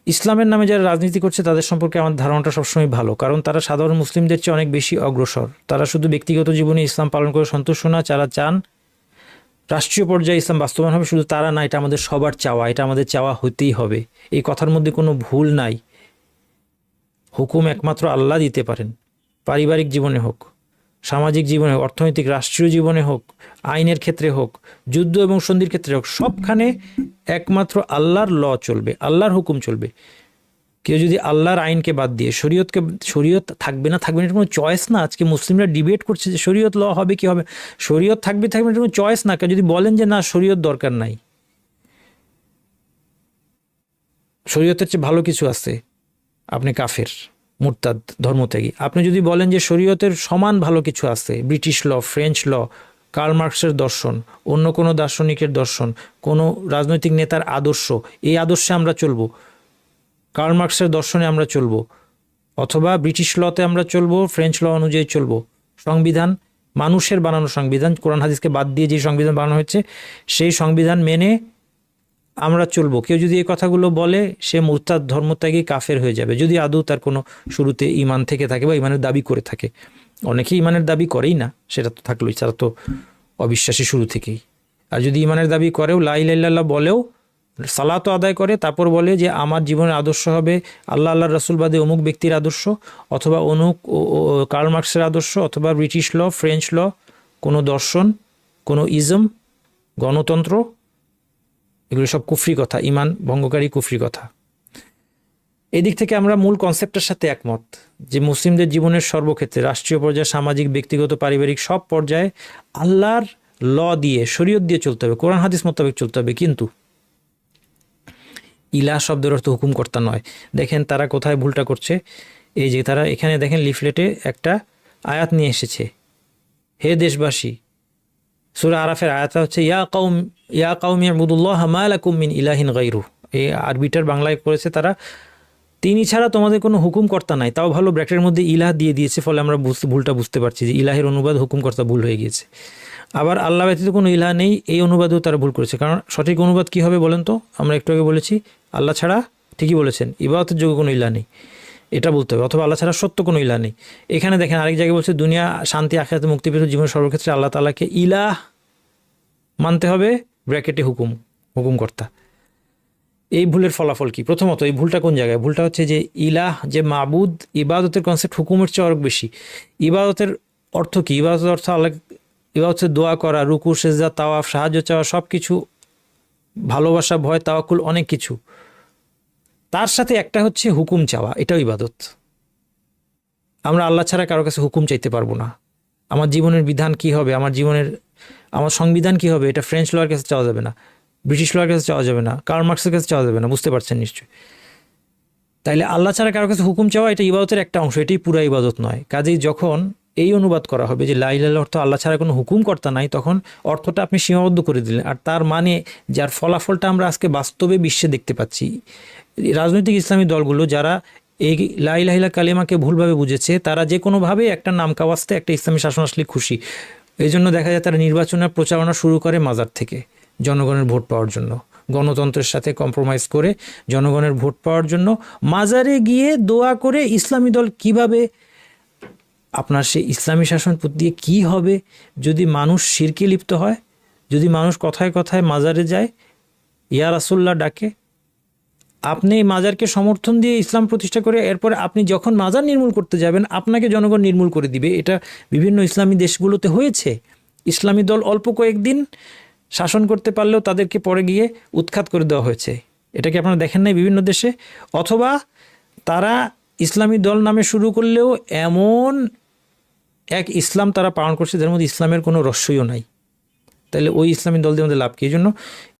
ইসলামের নামে যারা রাজনীতি করছে তাদের সম্পর্কে আমার ধারণাটা সবসময় ভালো, কারণ তারা সাধারণ মুসলিমদের চেয়ে অনেক বেশি অগ্রসর। তারা শুধু ব্যক্তিগত জীবনে ইসলাম পালন করে সন্তুষ্ট না, যারা চান রাষ্ট্রীয় পর্যায়ে ইসলাম বাস্তবায়ন হবে, শুধু তারা না, এটা আমাদের সবার চাওয়া, এটা আমাদের চাওয়া হতেই হবে। এই কথার মধ্যে কোনো ভুল নাই। হুকুম একমাত্র আল্লাহ দিতে পারেন, পারিবারিক জীবনে হোক, সামাজিক জীবনে, অর্থনৈতিক রাষ্ট্রীয় জীবনে হোক, আইনের ক্ষেত্রে হোক, যুদ্ধ এবং সন্ধির ক্ষেত্রে হোক, সবখানে একমাত্র আল্লাহর ল চলবে, আল্লাহর হুকুম চলবে। কেউ যদি আল্লাহর আইনকে বাদ দিয়ে শরীয়ত থাকবে না থাকবে না, এটা কোনো চয়েস না। আজকে মুসলিমরা ডিবেট করছে যে শরীয়ত ল হবে কি হবে, শরীয়ত থাকবে থাকবে না, এটা কোনো চয়েস না। কেউ যদি বলেন যে না শরীয়ত দরকার নাই, শরীয়তের চেয়ে ভালো কিছু আছে, আপনি কাফের, মুরতাদ, ধর্মত্যাগী। আপনি যদি বলেন যে শরীয়তের সমান ভালো কিছু আছে, ব্রিটিশ ল, ফ্রেঞ্চ ল, কার্ল মার্কসের দর্শন, অন্য কোনো দার্শনিকের দর্শন, কোনো রাজনৈতিক নেতার আদর্শ, এই আদর্শে আমরা চলবো, কার্ল মার্কসের দর্শনে আমরা চলবো, অথবা ব্রিটিশ লতে আমরা চলবো, ফ্রেঞ্চ ল অনুযায়ী চলবো, সংবিধান মানুষের বানানো সংবিধান, কোরআন হাদিসকে বাদ দিয়ে যে সংবিধান বানানো হয়েছে সেই সংবিধান মেনে আমরা চলবো, কেউ যদি এই কথাগুলো বলে সে মুরতাদ, ধর্মত্যাগী, কাফের হয়ে যাবে, যদি আদৌ তার কোনো শুরুতে ইমান থেকে থাকে বা ইমানের দাবি করে থাকে। অনেকেই ইমানের দাবি করেই না, সেটা তো থাকলোই, তারা তো অবিশ্বাসী শুরু থেকেই। আর যদি ইমানের দাবি করেও, লা ইলাহা ইল্লাল্লাহ বলেও, সালাতও আদায় করে, তারপর বলে যে আমার জীবনের আদর্শ হবে আল্লাহ, আল্লাহর রাসূল বাদে অমুক ব্যক্তির আদর্শ, অথবা কার্ল মার্কসের আদর্শ, অথবা ব্রিটিশ ল, ফ্রেঞ্চ ল, কোনো দর্শন, কোনো ইজম, গণতন্ত্র, এগুলো সব কুফরি কথা, ইমান ভঙ্গকারী কুফরি কথা। এই দিক থেকে আমরা মূল কনসেপ্টের সাথে একমত যে মুসলিমদের জীবনের সর্বক্ষেত্রে, রাষ্ট্রীয় পর্যায়ে, সামাজিক, ব্যক্তিগত, পারিবারিক সব পর্যায়ে আল্লাহর ল দিয়ে, শরীয়ত দিয়ে চলতে হবে, কোরআন হাদিস মোতাবেক চলতে হবে। কিন্তু ইলাহ শব্দের অর্থ হুকুমকর্তা নয়। দেখেন তারা কোথায় ভুলটা করছে। এই যে তারা এখানে দেখেন লিফলেটে একটা আয়াত নিয়ে এসেছে, হে দেশবাসী, সূরা আরাফের আয়াতটা হচ্ছে ইয়া কাউমি ইবুদুল্লাহ মা লাকুম মিন ইলাহিন গায়রু। এই আরবিটার বাংলায় করেছে তারা, তিনি ছাড়া তোমাদের কোনো হুকুমকর্তা নাই। তাও ভালো ব্র্যাকেটের মধ্যে ইলাহ দিয়ে দিয়েছে, ফলে আমরা ভুলটা বুঝতে পারছি যে ইলাহের অনুবাদ হুকুমকর্তা ভুল হয়ে গিয়েছে। আবার আল্লাহ ব্যতীত কোনো ইলাহ নেই, এই অনুবাদেও তারা ভুল করেছে। কারণ সঠিক অনুবাদ কী হবে বলেন তো? আমরা একটু আগে বলেছি আল্লাহ ছাড়া, ঠিকই বলেছেন, ইবাদতের যোগ্য কোনো ইলাহ নেই, এটা বলতে হবে, অথবা আল্লাহ ছাড়া সত্য কোনো ইলাহ নেই। এখানে দেখেন আরেক জায়গায় বলছে দুনিয়া শান্তি, আখিরাতে মুক্তি পেতে জীবনের সর্বক্ষেত্রে আল্লাহ তাআলাকে ইলাহ মানতে হবে, ব্র্যাকেটে হুকুমকর্তা। এই ভুলের ফলাফল কি? প্রথমত এই ভুলটা কোন জায়গায়? ভুলটা হচ্ছে যে ইলাহ যে মাবুদ, ইবাদতের কনসেপ্ট হুকুমের চেয়ে অনেক বেশি। ইবাদতের অর্থ কি? ইবাদতের অর্থ আল্লাহ, ইবাদত হচ্ছে দোয়া করা, রুকু, সেজদা, তাওয়াফ, সাহায্য চাওয়া, সব কিছু, ভালোবাসা, ভয়, তাওয়াক্কুল, অনেক কিছু। তার সাথে একটা হচ্ছে হুকুম চাওয়া, এটাও ইবাদত। আমরা আল্লাহ ছাড়া কারো কাছে হুকুম চাইতে পারবো না। আমার জীবনের বিধান কি হবে, আমার সংবিধান কি হবে, এটা ফ্রেঞ্চ লয়ের কাছে চাওয়া যাবে না, ব্রিটিশ লয়ের কাছে চাওয়া যাবে না, কার্ল মার্কসের কাছে চাওয়া যাবে না। বুঝতে পারছেন নিশ্চয়ই? তাইলে আল্লাহ ছাড়া কারো কাছে হুকুম চাওয়া এটা ইবাদতের একটা অংশ, এটাই পুরা ইবাদত নয়। কাজেই যখন এই অনুবাদ করা হবে যে লা ইলাহা ইল্লাল্লাহ অর্থ আল্লাহ ছাড়া কোনো হুকুমকর্তা নাই, তখন অর্থটা আপনি সীমাবদ্ধ করে দিলেন। আর তার মানে যার ফলাফলটা আমরা আজকে বাস্তবে বিশ্বে দেখতে পাচ্ছি, রাজনৈতিক ইসলামী দলগুলো যারা এই লা ইলাহা ইল্লাল্লাহ কালিমাকে ভুলভাবে বুঝেছে, তারা যে কোনোভাবে একটা নাম কাওয়াস্তে একটা ইসলামী শাসন আসলে খুশি। এই জন্য দেখা যায় তারা নির্বাচনের প্রচারণা শুরু করে মাজার থেকে, জনগণের ভোট পাওয়ার জন্য, গণতন্ত্রের সাথে কম্প্রোমাইজ করে জনগণের ভোট পাওয়ার জন্য মাজারে গিয়ে দোয়া করে ইসলামী দল কিভাবে, আপনার সেই ইসলামী শাসন দিয়ে কি হবে যদি মানুষ শিরকে লিপ্ত হয়, যদি মানুষ কথায় কথায় মাজারে যায়, ইয়া রাসূলুল্লাহ ডাকে, আপনি এই মাজারকে সমর্থন দিয়ে ইসলাম প্রতিষ্ঠা করে এরপরে আপনি যখন মাজার নির্মূল করতে যাবেন আপনাকে জনগণ নির্মূল করে দিবে। এটা বিভিন্ন ইসলামী দেশগুলোতে হয়েছে। ইসলামী দল অল্প কয়েকদিন শাসন করতে পারলেও তাদেরকে পরে গিয়ে উৎখাত করে দেওয়া হয়েছে। এটা কি আপনারা দেখেন নাই বিভিন্ন দেশে? অথবা তারা ইসলামী দল নামে শুরু করলেও এমন এক ইসলাম তারা পালন করছে যার মধ্যে ইসলামের কোনো রহস্যও নাই। তাহলে ওই ইসলামী দল দিয়ে আমাদের লাভ কি? এই জন্য